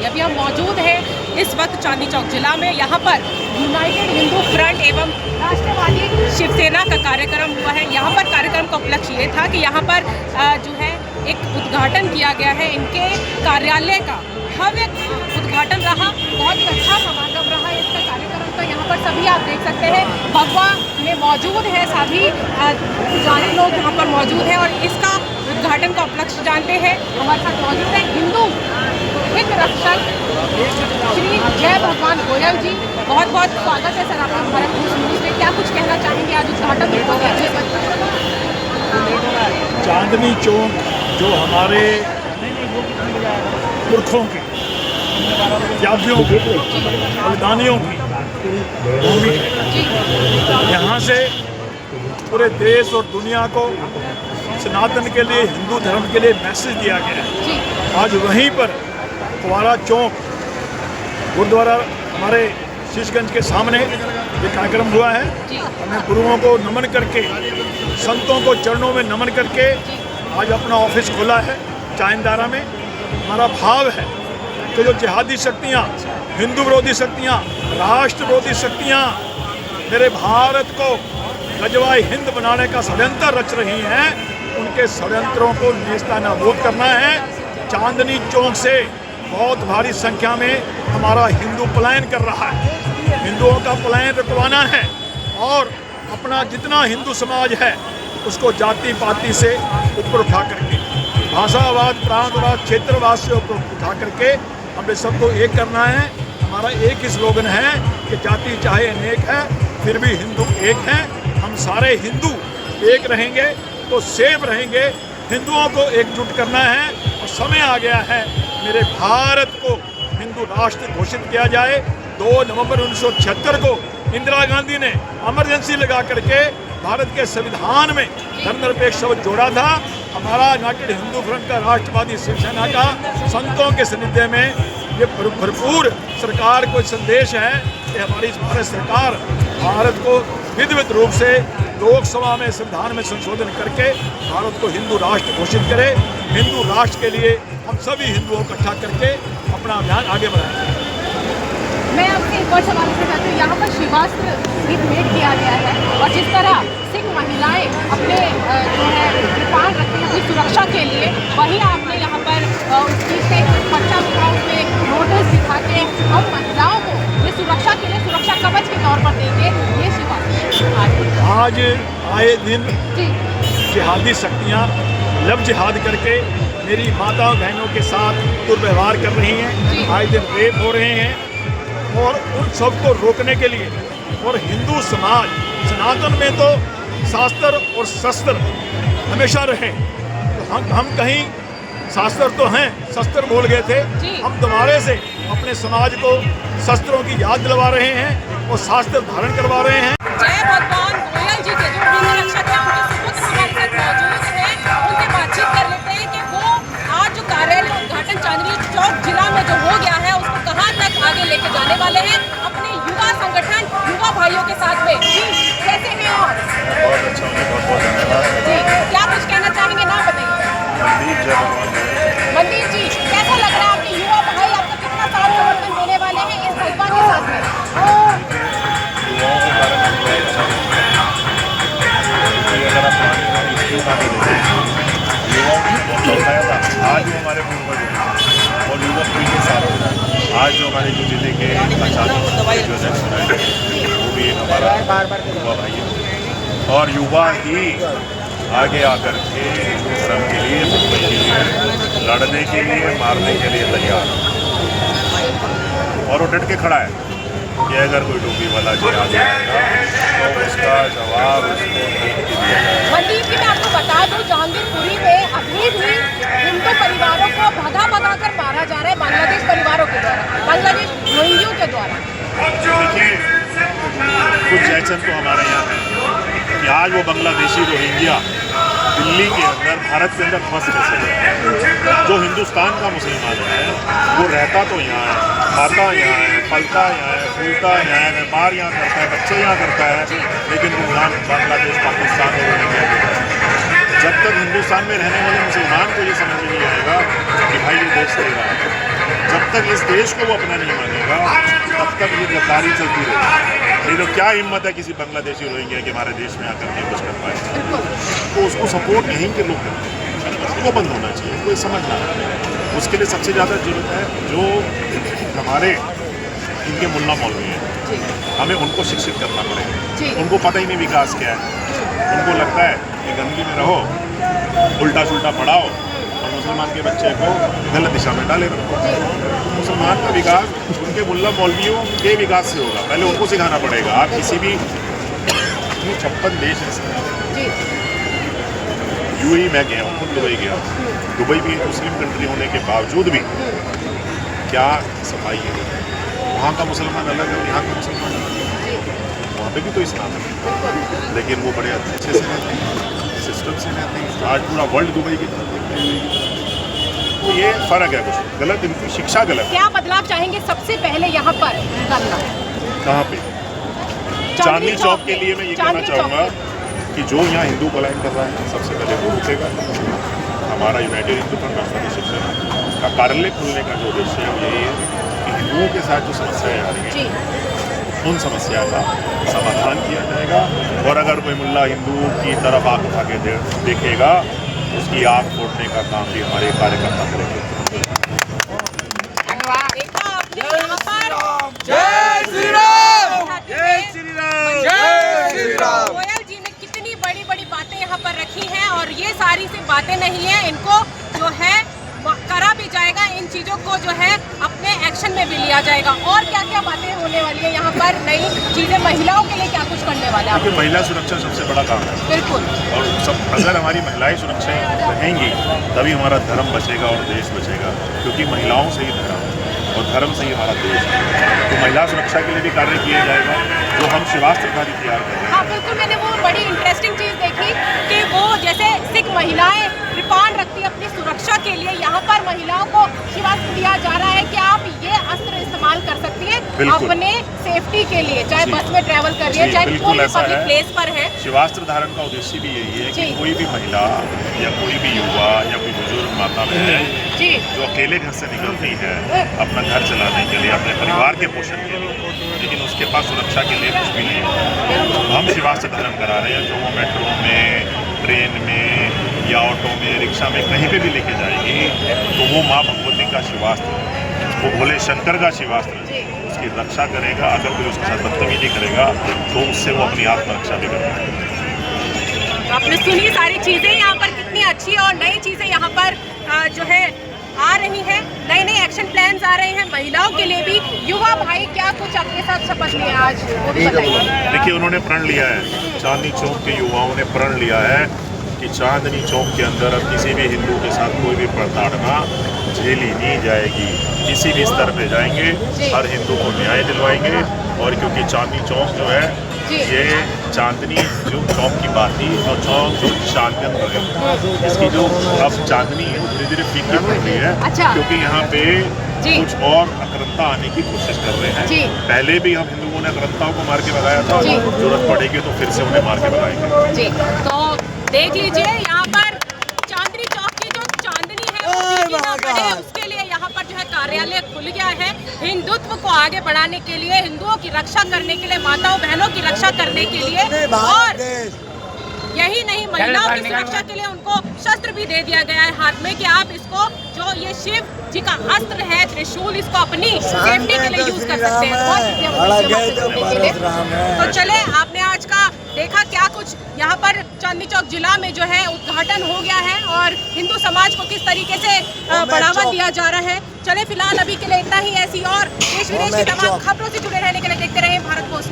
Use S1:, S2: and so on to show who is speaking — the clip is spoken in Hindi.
S1: चांदनी। अभी हम मौजूद हैं इस वक्त चांदनी चौक जिला में। यहाँ पर यूनाइटेड हिंदू फ्रंट एवं राष्ट्रवादी शिवसेना का कार्यक्रम हुआ है। यहाँ पर कार्यक्रम का उपलक्ष्य ये था कि यहाँ पर जो है एक उद्घाटन किया गया है इनके कार्यालय का। भव्य उद्घाटन रहा, बहुत ही अच्छा समागम रहा इसका कार्यक्रम का। यहाँ पर सभी आप देख सकते हैं भगवा में मौजूद है, सभी पुजारी लोग यहाँ पर मौजूद हैं और इसका उद्घाटन का उपलक्ष्य जानते हैं। हमारे साथ मौजूद है हिंदू हित रक्षक श्री जय भगवान गोयल जी। बहुत बहुत स्वागत है सर आपका भारत न्यूज़ में। क्या कुछ कहना चाहेंगे आज उद्घाटन में? बहुत अच्छे
S2: चांदनी चौक जो हमारे पुरखों की, त्यागियों की, बलिदानियों की भूमि है। यहाँ से पूरे देश और दुनिया को सनातन के लिए, हिंदू धर्म के लिए मैसेज दिया गया है। आज वहीं पर फुवारा चौक गुरुद्वारा हमारे शीशगंज के सामने ये कार्यक्रम हुआ है। हमें गुरुओं को नमन करके, संतों को चरणों में नमन करके आज अपना ऑफिस खोला है चांददारा में। हमारा भाव है कि जो जिहादी शक्तियाँ, हिंदू विरोधी शक्तियाँ, राष्ट्र विरोधी शक्तियाँ मेरे भारत को गजवाए हिंद बनाने का षड्यंत्र रच रही हैं, उनके षड्यंत्रों को नेस्तनाबूद करना है। चांदनी चौक से बहुत भारी संख्या में हमारा हिंदू पलायन कर रहा है। हिंदुओं का पलायन रुकवाना है और अपना जितना हिंदू समाज है उसको जाति पाति से ऊपर उठा करके, भाषावाद, प्रांतवाद, क्षेत्रवाद से ऊपर उठा करके हमें सबको एक करना है। हमारा एक ही स्लोगन है कि जाति चाहे अनेक है फिर भी हिंदू एक हैं। हम सारे हिंदू एक रहेंगे तो सेफ रहेंगे। हिंदुओं को एकजुट करना है और समय आ गया है मेरे भारत को हिंदू राष्ट्र घोषित किया जाए। 2 नवंबर 1976 को इंदिरा गांधी ने इमरजेंसी लगा करके भारत के संविधान में धर्मनिरपेक्ष शब्द जोड़ा था। हमारा यूनाइटेड हिंदू फ्रंट का, राष्ट्रवादी शिवसेना का संतों के सानिध्य में ये भरपूर सरकार को संदेश है कि हमारी भारत सरकार भारत को विधिवत रूप से लोकसभा में संविधान में संशोधन करके भारत को हिंदू राष्ट्र घोषित करे। हिंदू राष्ट्र के लिए हम सभी हिंदुओं को इकट्ठा करके अपना अभियान आगे बढ़ाएंगे।
S1: मैं आपसे एक और सवाल पूछना चाहती हूँ। यहाँ पर शिवास्त्र भी भेंट किया गया है और जिस तरह सिख महिलाएं अपने जो है कृपाण रखती हैं अपनी सुरक्षा के लिए, वहीं आपने यहाँ पर उस चीज़ से पर्चा में एक नोटिस दिखा के हम महिलाओं को ये सुरक्षा के लिए सुरक्षा कवच के तौर पर देंगे। ये शिवास्त्र
S2: आज आए दिन जिहादी शक्तियाँ लब जिहाद करके मेरी माताओं बहनों के साथ दुर्व्यवहार कर रही हैं। आए दिन रेप हो रहे हैं और उन सबको रोकने के लिए और हिंदू समाज, सनातन में तो शास्त्र और शस्त्र हमेशा रहे। तो हम कहीं शास्त्र तो हैं, शस्त्र भूल गए थे। हम दोबारा से अपने समाज को शस्त्रों की याद दिलवा रहे हैं और शास्त्र धारण करवा रहे हैं।
S1: जय भगवान गोयल जी के जो हिंदू रक्षक हैं उनके सुपुत्र हमारे साथ मौजूद हैं। उनसे बातचीत कर लेते हैं कि वो आज जो कार्यालय उद्घाटन चांदनी चौक जिला में जो हो गया है उसको कहाँ तक आगे लेके जाने वाले हैं अपने युवा संगठन, युवा भाइयों के साथ में। कैसे हैं आप?
S3: बहुत अच्छा, बहुत बहुत धन्यवाद
S1: जी। क्या कुछ कहना चाहेंगे? ना बताइए। मंदिर जी, कैसा लग रहा है आपके युवा भाई आपको कितना साथ समर्थन देने वाले हैं इस भाजपा के साथ में?
S3: युवाओं के बारे में अगर आप पुरानी स्कूल का युवाओं को बताया था, आज जो हमारे पूर्वज हैं और युवा पीढ़ी के साथ आज जो हमारे जो जिले के अचानक जो है वो भी हमारा युवा भाई है और युवा ही आगे आकर के धर्म के लिए, सत्य के लिए, लड़ने के लिए, मारने के लिए तैयार और वो डट के खड़ा है कि अगर कोई टोपी वाला जी आ जाएगा तो उसका जवाब उसको नहीं दिया जाएगा।
S1: मंदिर जी, मैं आपको बता दूं जहांगीरपुरी में अभी भी हिंदू परिवारों को भगा कर मारा जा रहा है बांग्लादेश परिवारों के द्वारा, बांग्लादेश रोहिंग्यों के द्वारा।
S3: देखिए, कुछ एक्शन तो हमारे यहाँ है कि आज वो बांग्लादेशी रोहिंग्या दिल्ली के अंदर, भारत के अंदर फंस कैसे गया। जो हिंदुस्तान का मुसलमान है वो रहता तो यहाँ है, खाता यहाँ है, पलता यहाँ है, फूलता यहाँ है, व्यापार यहाँ करता है, बच्चे यहाँ करता है, लेकिन रुझान बांग्लादेश, पाकिस्तान और रोहिंग्या के। जब तक हिंदुस्तान में रहने वाले मुसलमान को ये समझ नहीं आएगा कि भाई ये देश सही रहा है, जब तक इस देश को वो अपना नहीं मानेगा तब तक ये गद्दारी चलती रहेगी। नहीं तो क्या हिम्मत है किसी बांग्लादेशी रोहिंग्या कि हमारे देश में आकर के कुछ कर पाए। तो उसको सपोर्ट यहीं के लोग करते हैं, वो बंद होना चाहिए, कोई समझना है। उसके लिए सबसे ज़्यादा जरूरत है जो हमारे इनके मुल्ला मौलवी हैं, हमें उनको शिक्षित करना पड़ेगा। उनको पता ही नहीं विकास क्या है, उनको लगता है कि गंदगी में रहो, उल्टा सुल्टा पढ़ाओ और मुसलमान के बच्चे को गलत दिशा में डाले रखो। मुसलमान का विकास उनके मुल्ला मौलवियों के विकास से होगा, पहले उनको सिखाना पड़ेगा। आप किसी भी 56 देश हैं, यूएई मैं गया हूँ, खुद दुबई गया। दुबई भी एक मुस्लिम कंट्री होने के बावजूद भी क्या सफाई है, वहाँ का मुसलमान अलग है और यहाँ का मुसलमान अलग है। वहाँ पे भी तो इस्लाम है, लेकिन वो बड़े अच्छे से रहते हैं, सिस्टम से रहते हैं। आज पूरा वर्ल्ड दुबई की तरफ देख रहे हैं। तो ये फ़र्क है, कुछ गलत, इनकी शिक्षा गलत है।
S1: क्या बदलाव चाहेंगे सबसे पहले यहाँ पर करना?
S3: कहाँ पे? चांदनी चौक के लिए मैं ये कहना चाहूँगा कि जो यहाँ हिंदू पलायन कर रहा है सबसे पहले वो रुकेगा। हमारा यूनाइटेड हिंदू फ्रंट राष्ट्रवादी शिवसेना का कार्यालय खुलने का जो उद्देश्य है वो यही है कि हिंदुओं के साथ जो समस्याएं आ रही हैं उन समस्या का समाधान किया जाएगा। और अगर कोई मुल्ला हिंदू की तरफ आँख उठा के देखेगा उसकी आँख फोड़ने का काम भी हमारे कार्यकर्ता करेंगे।
S1: देखा आपने यहाँ पर
S4: जय श्री राम,
S1: जय श्री राम,
S4: जय श्री राम।
S1: गोयल जी ने कितनी बड़ी बड़ी बातें यहाँ पर रखी हैं और ये सारी सी बातें नहीं है, इनको जो है करा भी जाएगा। इन चीज़ों को जो है अपने एक्शन में भी लिया जाएगा। और क्या क्या बातें होने वाली है यहाँ पर, नई चीज़ें महिलाओं के लिए क्या कुछ करने वाले हैं?
S3: क्योंकि महिला सुरक्षा सबसे बड़ा काम है।
S1: बिल्कुल।
S3: और सब अगर हमारी महिलाएं सुरक्षित रहेंगी तभी हमारा धर्म बचेगा और देश बचेगा, क्योंकि महिलाओं से ही धर्म है और धर्म से ही हमारा देश है। तो महिला सुरक्षा के लिए भी कार्य किया जाएगा, जो हम शिवास्त्रधारी तैयार कर रहे हैं।
S1: हाँ बिल्कुल, मैंने वो बड़ी इंटरेस्टिंग चीज़ देखी कि वो जैसे सिख महिलाएं कृपाण रखती अपनी सुरक्षा के लिए, यहाँ पर महिलाओं को शिवास्त्र दिया जा रहा है कि आप ये अस्त्र इस्तेमाल कर सकती हैं अपने सेफ्टी के लिए, चाहे बस में ट्रैवल कर रही है, चाहे कोई पब्लिक प्लेस पर है।
S3: शिवास्त्र धारण का उद्देश्य भी यही है कि कोई भी महिला या कोई भी युवा या कोई बुजुर्ग माता बहन जो अकेले घर से निकलती है अपना घर चलाने के लिए, अपने परिवार के पोषण के लिए, लेकिन उसके पास सुरक्षा के लिए कुछ भी नहीं है, हम शिवास्त्र धारण करा रहे हैं। जो वो मेट्रो में, ट्रेन में या ऑटो में, रिक्शा में कहीं पे भी लेके जाएगी तो वो माँ भगवती का शिवास्त्र, वो भोले शंकर का शिवास्त्र उसकी रक्षा करेगा। अगर कोई उसके साथ बदतमीजी करेगा तो उससे वो अपनी आत्मरक्षा भी कर पाएगा।
S1: आपने सुनी सारी चीज़ें यहाँ पर कितनी अच्छी और नई चीज़ें यहाँ पर जो है आ रही हैं, नए नए एक्शन प्लान्स आ रहे हैं महिलाओं के लिए भी। युवा भाई क्या कुछ आपके साथ शपथ लिया आज, वो भी बताइए।
S3: देखिए, उन्होंने प्रण लिया है, चांदनी चौक के युवाओं ने प्रण लिया है कि चांदनी चौक के अंदर अब किसी भी हिंदू के साथ कोई भी प्रताड़ना झेली नहीं जाएगी। किसी भी स्तर पे जाएंगे, हर हिंदू को न्याय दिलवाएंगे। और क्योंकि चांदनी चौक जो है ये चांदनी जो चौक की बात थी, जो चौक जो चांदन है, इसकी जो अब चांदनी है धीरे धीरे फीकी पड़ रही है। क्योंकि यहाँ पे कुछ और अकरमता आने की कोशिश कर रहे हैं। पहले भी हम हिंदुओं ने अकरमताओं को मार के भगाया था, जरूरत पड़ेगी तो फिर से उन्हें मार के भगाएंगे।
S1: जी, तो देख लीजिए यहाँ पर चांदनी चौक की जो चांदनी है वो फीकी ना पड़े, उसके लिए यहाँ पर जो है कार्यालय खुल गया है। हिंदुत्व को आगे बढ़ाने के लिए, हिंदुओं की रक्षा करने के लिए, माताओं बहनों की रक्षा करने के लिए, और यही नहीं महिलाओं की सुरक्षा के लिए उनको शस्त्र भी दे दिया गया है हाथ में कि आप इसको, जो ये शिव जी का अस्त्र है त्रिशूल, इसको अपनी सेफ्टी के लिए यूज कर सकते हैं। तो चले, आपने आज का देखा क्या कुछ यहाँ पर चांदनी चौक जिला में जो है उद्घाटन हो गया है और हिंदू समाज को किस तरीके से बढ़ावा दिया जा रहा है। चले फिलहाल अभी के लिए इतना ही। ऐसी और देश विदेश की तमाम खबरों से जुड़े रहने के लिए देखते रहे भारत पोस्ट।